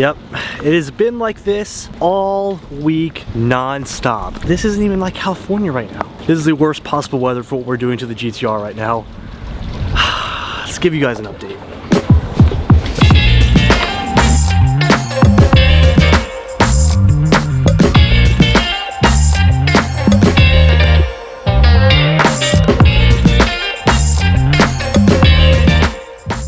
Yep, it has been like this all week non-stop. This isn't even like California right now. This is the worst possible weather for what we're doing to the GTR right now. Let's give you guys an update.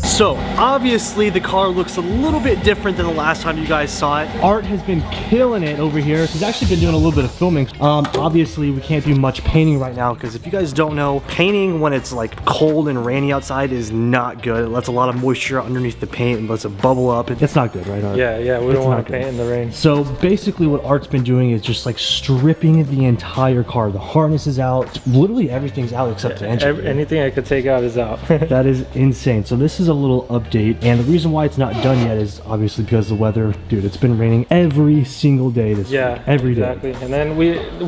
So, obviously the car looks a little bit different than the last time you guys saw it. Art has been killing it over here. He's actually been doing a little bit of filming. Obviously we can't do much painting right now because if you guys don't know, painting when it's like cold and rainy outside is not good. It lets a lot of moisture underneath the paint and lets it bubble up. It's not good, right, Art? Yeah, we don't want to paint in the rain. So basically what Art's been doing is just like stripping the entire car. The harness is out. Literally everything's out except the engine. Anything I could take out is out. That is insane. So this is a little update, and the reason why it's not done yet is obviously because the weather. Dude, it's been raining every single day this week. Every day. And then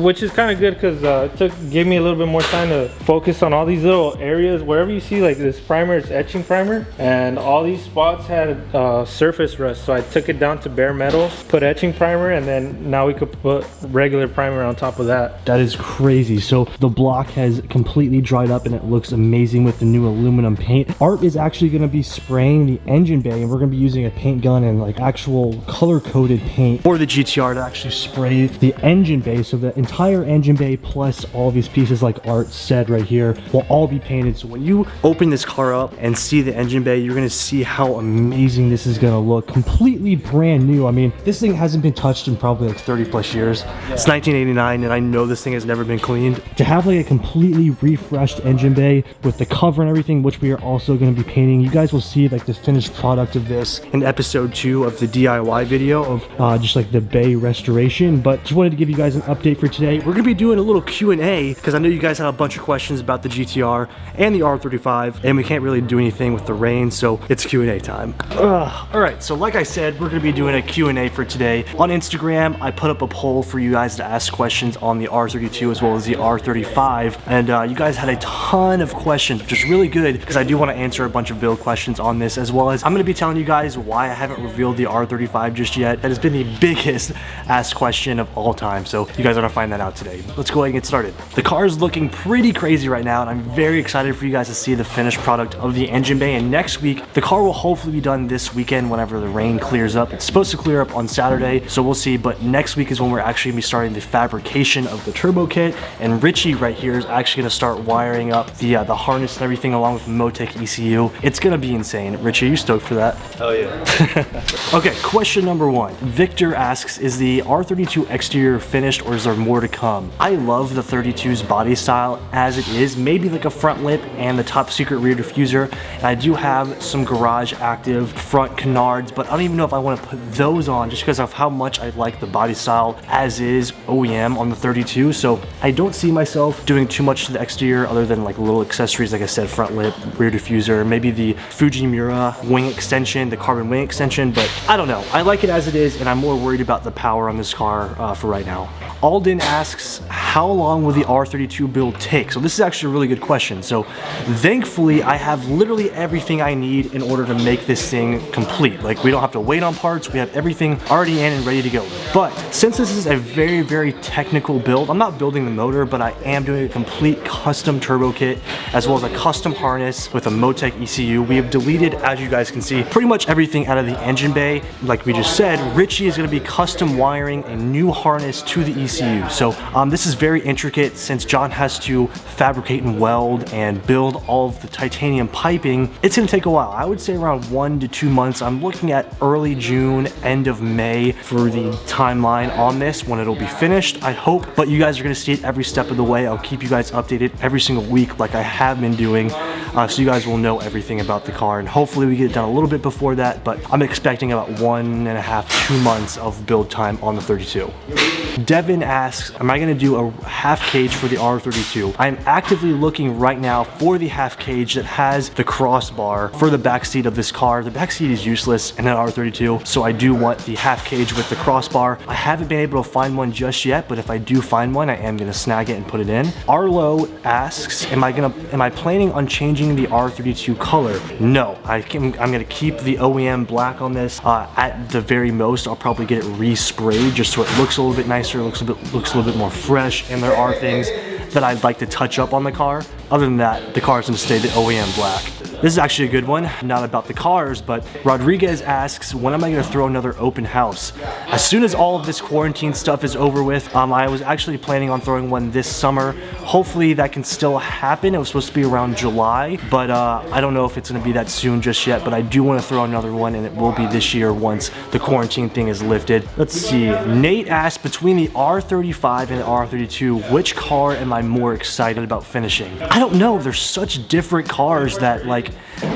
which is kind of good because gave me a little bit more time to focus on all these little areas. Wherever you see like this primer, it's etching primer, and all these spots had surface rust, so I took it down to bare metal, put etching primer, and then now we could put regular primer on top of that. That is crazy. So the block has completely dried up and it looks amazing with the new aluminum paint. Art is actually going to be spraying the engine bay, and we're going to be using a paint gun and like actual color coded paint for the GTR to actually spray the engine bay, so the entire engine bay plus all these pieces like Art said right here will all be painted. So when you open this car up and see the engine bay, you're going to see how amazing this is going to look. Completely brand new. I mean, this thing hasn't been touched in probably like 30 plus years. It's 1989 and I know this thing has never been cleaned. To have like a completely refreshed engine bay with the cover and everything, which we are also going to be painting, you guys will see like the finished product of this in episode 2 of the DIY video of just like the bay restoration. But just wanted to give you guys an update for today. We're gonna be doing a little Q&A because I know you guys have a bunch of questions about the GTR and the R35, and we can't really do anything with the rain, so it's Q&A time. All right, so like I said, we're gonna be doing a Q&A for today. On Instagram, I put up a poll for you guys to ask questions on the R32 as well as the R35, and you guys had a ton of questions, which is really good because I do want to answer a bunch of build questions on this, as well as I'm going to be telling you guys why I haven't revealed the R35 just yet. That has been the biggest asked question of all time, so you guys are going to find that out today. Let's go ahead and get started. The car is looking pretty crazy right now, and I'm very excited for you guys to see the finished product of the engine bay. And next week, the car will hopefully be done this weekend whenever the rain clears up. It's supposed to clear up on Saturday, so we'll see, but next week is when we're actually going to be starting the fabrication of the turbo kit, and Richie right here is actually going to start wiring up the harness and everything along with Motec ECU. It's going to be insane. Richie, are you stoked for that? Oh yeah. Okay, question number 1. Victor asks, is the R32 exterior finished or is there more to come? I love the 32's body style as it is, maybe like a front lip and the top secret rear diffuser, and I do have some garage active front canards, but I don't even know if I want to put those on just because of how much I like the body style as is OEM on the 32, so I don't see myself doing too much to the exterior other than like little accessories, like I said, front lip, rear diffuser, maybe the Fujimura wing extension, the carbon wing extension, but I don't know. I like it as it is, and I'm more worried about the power on this car for right now. Alden asks, how long will the R32 build take? So this is actually a really good question. So thankfully, I have literally everything I need in order to make this thing complete. Like, we don't have to wait on parts. We have everything already in and ready to go. But since this is a very, very technical build, I'm not building the motor, but I am doing a complete custom turbo kit, as well as a custom harness with a Motec ECU. We have deleted, as you guys can see, pretty much everything out of the engine bay. Like we just said, Richie is going to be custom wiring a new harness to the ECU. So this is very intricate since John has to fabricate and weld and build all of the titanium piping. It's going to take a while. I would say around 1 to 2 months. I'm looking at early June, end of May for the timeline on this when it'll be finished, I hope. But you guys are going to see it every step of the way. I'll keep you guys updated every single week like I have been doing, so you guys will know everything about the car, and hopefully we get it done a little bit before that, but I'm expecting about 1.5 to 2 months of build time on the 32. Devin asks, am I going to do a half cage for the R32? I'm actively looking right now for the half cage that has the crossbar for the back seat of this car. The back seat is useless in an R32, so I do want the half cage with the crossbar. I haven't been able to find one just yet, but if I do find one, I am going to snag it and put it in. Arlo asks, am I planning on changing changing the R32 color? No, I'm gonna keep the OEM black on this. At the very most, I'll probably get it resprayed just so it looks a little bit nicer, looks a little bit more fresh, and there are things that I'd like to touch up on the car. Other than that, the car's gonna stay the OEM black. This is actually a good one, not about the cars, but Rodriguez asks, when am I gonna throw another open house? As soon as all of this quarantine stuff is over with, I was actually planning on throwing one this summer. Hopefully that can still happen. It was supposed to be around July, but I don't know if it's gonna be that soon just yet, but I do wanna throw another one, and it will be this year once the quarantine thing is lifted. Let's see, Nate asked, between the R35 and the R32, which car am I more excited about finishing? I don't know, there's such different cars that, like,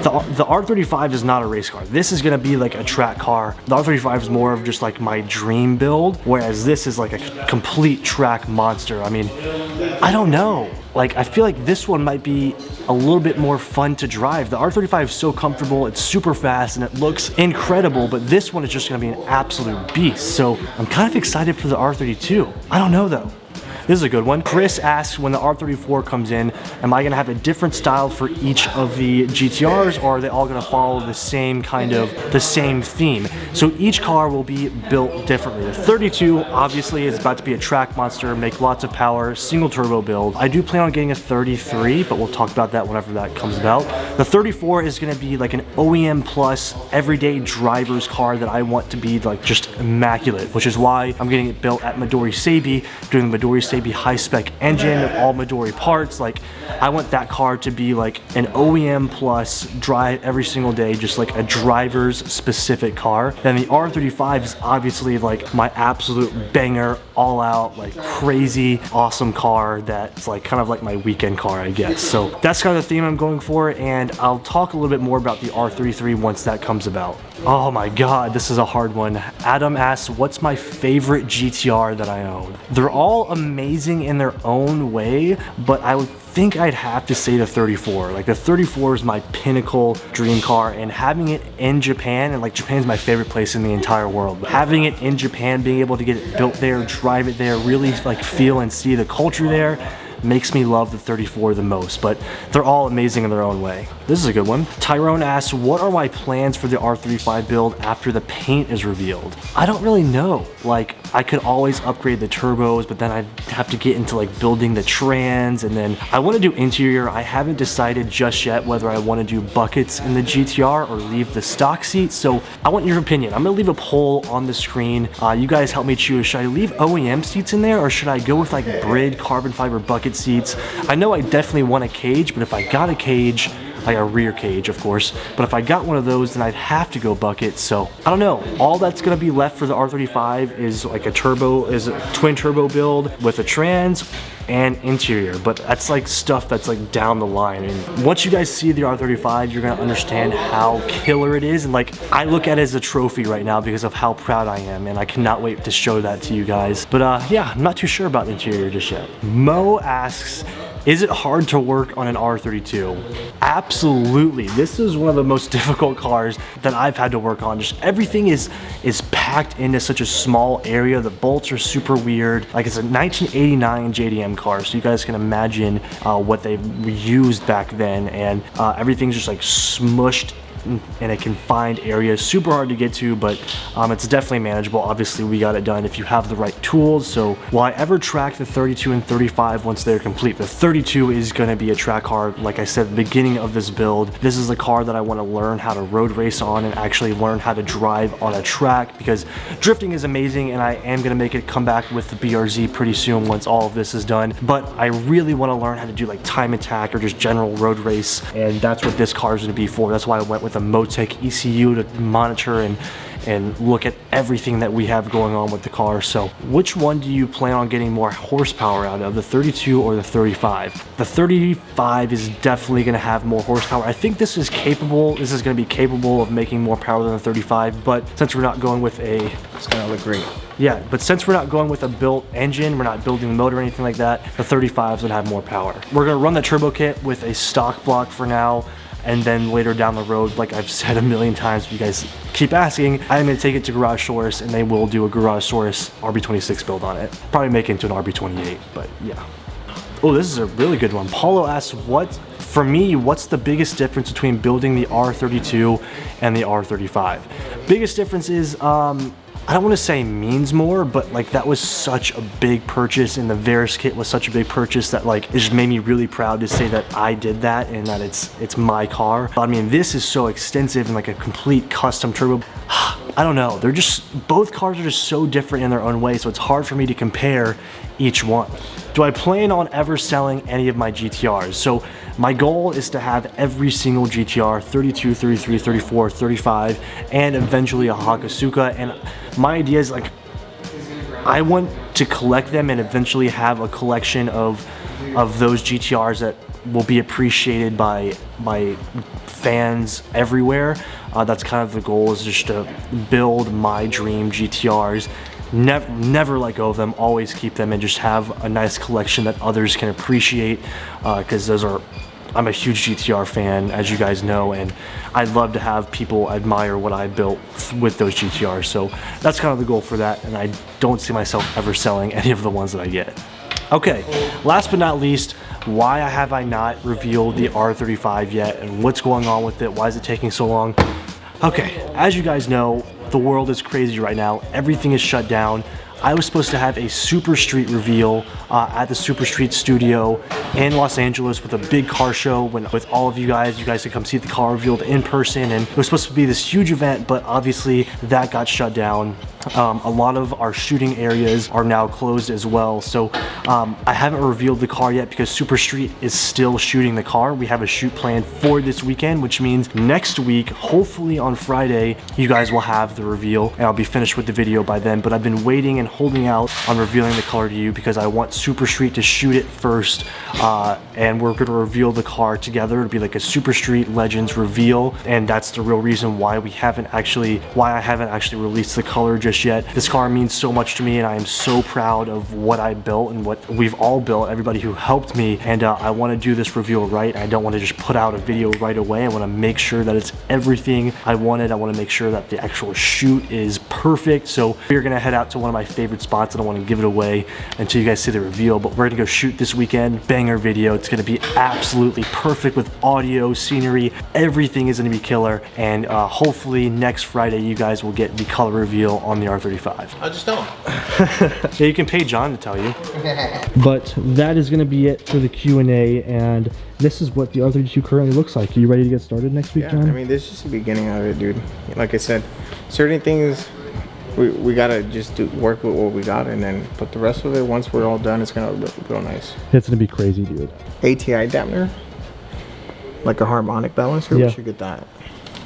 the R35 is not a race car. This is gonna be like a track car. The R35 is more of just like my dream build, whereas this is like a complete track monster. I mean, I don't know. Like, I feel like this one might be a little bit more fun to drive. The R35 is so comfortable, it's super fast, and it looks incredible, but this one is just gonna be an absolute beast. So I'm kind of excited for the R32. I don't know though. This is a good one. Chris asks, when the R34 comes in, am I gonna have a different style for each of the GTRs, or are they all gonna follow the same theme? So each car will be built differently. The 32 obviously is about to be a track monster, make lots of power, single turbo build. I do plan on getting a 33, but we'll talk about that whenever that comes about. The 34 is gonna be like an OEM plus everyday driver's car that I want to be like just immaculate, which is why I'm getting it built at Midori Seibon, doing the Midori Seibon high-spec engine, all Midori parts. Like, I want that car to be like an OEM plus drive every single day, just like a driver's specific car. Then the R35 is obviously like my absolute banger, all out, like crazy awesome car that's like kind of like my weekend car, I guess. So that's kind of the theme I'm going for, and I'll talk a little bit more about the R33 once that comes about. Oh my god, this is a hard one. Adam asks, what's my favorite GTR that I own? They're all amazing in their own way, but I would think I'd have to say the 34. Like, the 34 is my pinnacle dream car, and having it in Japan, and like Japan's my favorite place in the entire world. Having it in Japan, being able to get it built there, drive it there, really like feel and see the culture there, makes me love the 34 the most, but they're all amazing in their own way. This is a good one. Tyrone asks, what are my plans for the R35 build after the paint is revealed? I don't really know. Like, I could always upgrade the turbos, but then I'd have to get into like building the trans, and then I want to do interior. I haven't decided just yet whether I want to do buckets in the GTR or leave the stock seats, so I want your opinion. I'm gonna leave a poll on the screen. You guys help me choose. Should I leave OEM seats in there, or should I go with like Brid carbon fiber bucket seats? I know I definitely want a cage, but if I got a cage, like a rear cage of course, but if I got one of those, then I'd have to go bucket. So I don't know. All that's gonna be left for the R35 is like a twin turbo build with a trans and interior, but that's like stuff that's like down the line. And once you guys see the R35, you're gonna understand how killer it is, and like I look at it as a trophy right now because of how proud I am, and I cannot wait to show that to you guys. But yeah, I'm not too sure about the interior just yet. Mo asks, is it hard to work on an R32? Absolutely. This is one of the most difficult cars that I've had to work on. Just everything is packed into such a small area. The bolts are super weird. Like, it's a 1989 JDM car, so you guys can imagine what they used back then, and everything's just like smushed in a confined area. Super hard to get to, but it's definitely manageable. Obviously, we got it done if you have the right tools. So will I ever track the 32 and 35 once they're complete? The 32 is going to be a track car. Like I said at the beginning of this build, this is a car that I want to learn how to road race on and actually learn how to drive on a track, because drifting is amazing, and I am going to make it come back with the BRZ pretty soon once all of this is done. But I really want to learn how to do like time attack or just general road race, and that's what this car is going to be for. That's why I went with a Motec ECU to monitor and look at everything that we have going on with the car. So which one do you plan on getting more horsepower out of, the 32 or the 35? The 35 is definitely going to have more horsepower. I think this is going to be capable of making more power than the 35, but since we're not going with it's going to look great. Yeah, but since we're not going with a built engine, we're not building the motor or anything like that, the 35 is going to have more power. We're going to run the turbo kit with a stock block for now, and then later down the road, like I've said a million times, you guys keep asking, I'm going to take it to Garagesaurus, and they will do a Garagesaurus RB26 build on it. Probably make it into an RB28, but yeah. Oh, this is a really good one. Paulo asks, what for me, what's the biggest difference between building the R32 and the R35? Biggest difference is, I don't want to say means more, but like that was such a big purchase, and the Varus kit was such a big purchase that like it just made me really proud to say that I did that and that it's my car. I mean, this is so extensive and like a complete custom turbo. I don't know, they're just, both cars are just so different in their own way, so it's hard for me to compare each one. Do I plan on ever selling any of my GTRs? So my goal is to have every single GTR, 32, 33, 34, 35, and eventually a Hakosuka. And my idea is like, I want to collect them and eventually have a collection of those GTRs that will be appreciated by fans everywhere. That's kind of the goal, is just to build my dream GTRs. Never let go of them, always keep them, and just have a nice collection that others can appreciate, because I'm a huge GTR fan, as you guys know, and I'd love to have people admire what I built with those GTRs. So that's kind of the goal for that, and I don't see myself ever selling any of the ones that I get. Okay, last but not least, why have I not revealed the R35 yet, and what's going on with it? Why is it taking so long? Okay, as you guys know, the world is crazy right now. Everything is shut down. I was supposed to have a Super Street reveal at the Super Street studio in Los Angeles with a big car show with all of you guys. You guys could come see the car revealed in person, and it was supposed to be this huge event, but obviously that got shut down. A lot of our shooting areas are now closed as well, so I haven't revealed the car yet because Super Street is still shooting the car. We have a shoot planned for this weekend, which means next week, hopefully on Friday, you guys will have the reveal, and I'll be finished with the video by then. But I've been waiting and holding out on revealing the color to you because I want Super Street to shoot it first, and we're going to reveal the car together. It'll be like a Super Street Legends reveal, and that's the real reason why I haven't actually released the color just yet. This car means so much to me, and I am so proud of what I built and what we've all built, everybody who helped me, and I want to do this reveal right. I don't want to just put out a video right away. I want to make sure that it's everything I wanted. I want to make sure that the actual shoot is perfect. So we're gonna head out to one of my favorite spots. I don't want to give it away until you guys see the reveal, but we're gonna go shoot this weekend. Banger video. It's gonna be absolutely perfect with audio, scenery, everything is gonna be killer, and hopefully next Friday you guys will get the color reveal on the R35. I just don't. Yeah, you can pay John to tell you. But that is gonna be it for the Q&A, and this is what the R32 currently looks like. Are you ready to get started next week, John? I mean, this is just the beginning of it, dude. Like I said, certain things we gotta just work with what we got, and then put the rest of it, once we're all done, it's gonna look real nice. It's gonna be crazy, dude. ATI dampener, like a harmonic balancer. Yeah. We should get that.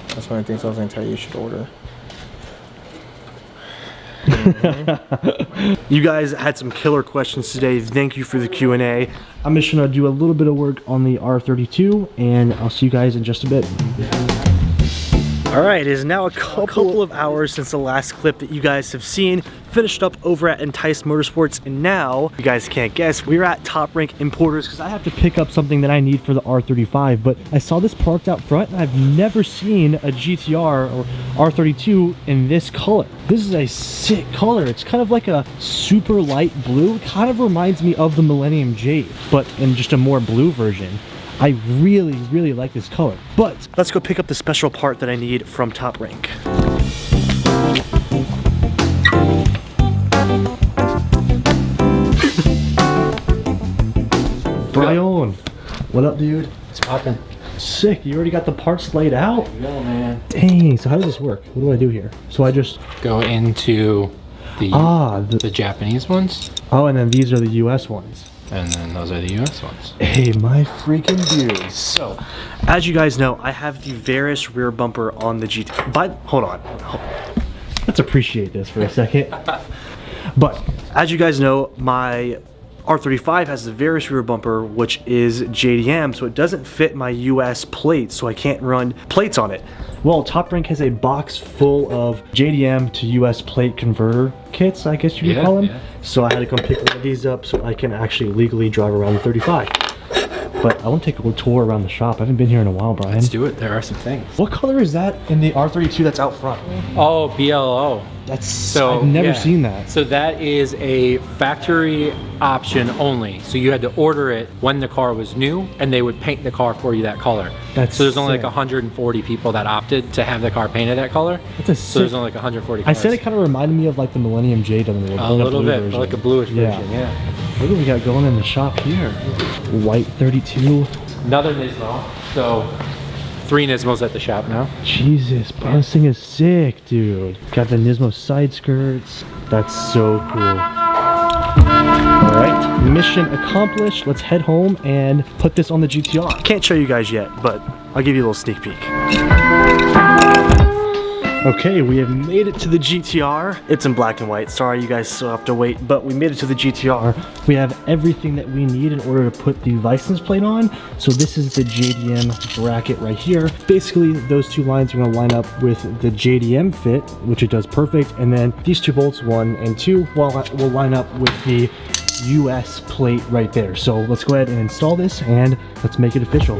That's one of the things I was gonna tell you should order. You guys had some killer questions today. Thank you for the Q&A. I'm just gonna do a little bit of work on the R32, and I'll see you guys in just a bit. All right, it is now a couple of hours since the last clip that you guys have seen. Finished up over at Entice Motorsports, and now, you guys can't guess, we're at Top Rank Importers because I have to pick up something that I need for the R35, but I saw this parked out front, and I've never seen a GTR or R32 in this color. This is a sick color. It's kind of like a super light blue. It kind of reminds me of the Millennium Jade, but in just a more blue version. I really, really like this color. But let's go pick up the special part that I need from Top Rank. Brian, what up, dude? It's popping. Sick, you already got the parts laid out? There you go, man. Dang, so how does this work? What do I do here? So I just... Go into the Japanese ones. Oh, and then these are the US ones. And then those are the US ones. Hey, my freaking dude. So, as you guys know, I have the Varus rear bumper on the GT. But, hold on. Let's appreciate this for a second. But, as you guys know, my R35 has the Varus rear bumper, which is JDM, so it doesn't fit my US plates, so I can't run plates on it. Well, Top Rank has a box full of JDM to US plate converter kits, I guess you could call them. Yeah. So I had to come pick one of these up so I can actually legally drive around the 35. But I want to take a tour around the shop. I haven't been here in a while, Brian. Let's do it. There are some things. What color is that in the R32 that's out front? Oh, BLO. So I've never yeah. seen that. So that is a factory option only. So you had to order it when the car was new, and they would paint the car for you that color. That's so there's only sick. like 140 people that opted to have the car painted that color. So there's only like 140 cars. I said it kind of reminded me of like the Millennium J done a little bit, but like a bluish version. Yeah. Look what we got going in the shop here. White 32. Another Nismo. So 3 Nismos at the shop now. Jesus, bro, this thing is sick, dude. Got the Nismo side skirts. That's so cool. All right, mission accomplished. Let's head home and put this on the GTR. Can't show you guys yet, but I'll give you a little sneak peek. Okay, we have made it to the GTR. It's in black and white. Sorry, you guys still have to wait, but we made it to the GTR. We have everything that we need in order to put the license plate on. So this is the JDM bracket right here. Basically, those two lines are gonna line up with the JDM fit, which it does perfect. And then these two bolts, 1 and 2, will line up with the US plate right there. So let's go ahead and install this and let's make it official.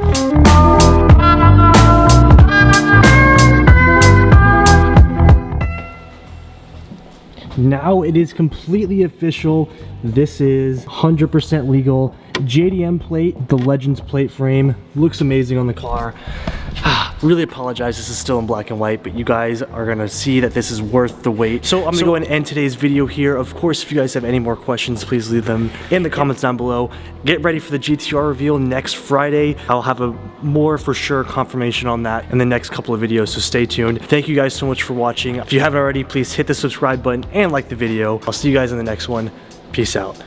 Now it is completely official. This is 100% legal. JDM plate, the Legends plate frame, looks amazing on the car. Really apologize, this is still in black and white, but you guys are gonna see that this is worth the wait. So I'm gonna go ahead and end today's video here. Of course, if you guys have any more questions, please leave them in the comments down below. Get ready for the GTR reveal next Friday. I'll have a more for sure confirmation on that in the next couple of videos, so stay tuned. Thank you guys so much for watching. If you haven't already, please hit the subscribe button and like the video. I'll see you guys in the next one. Peace out.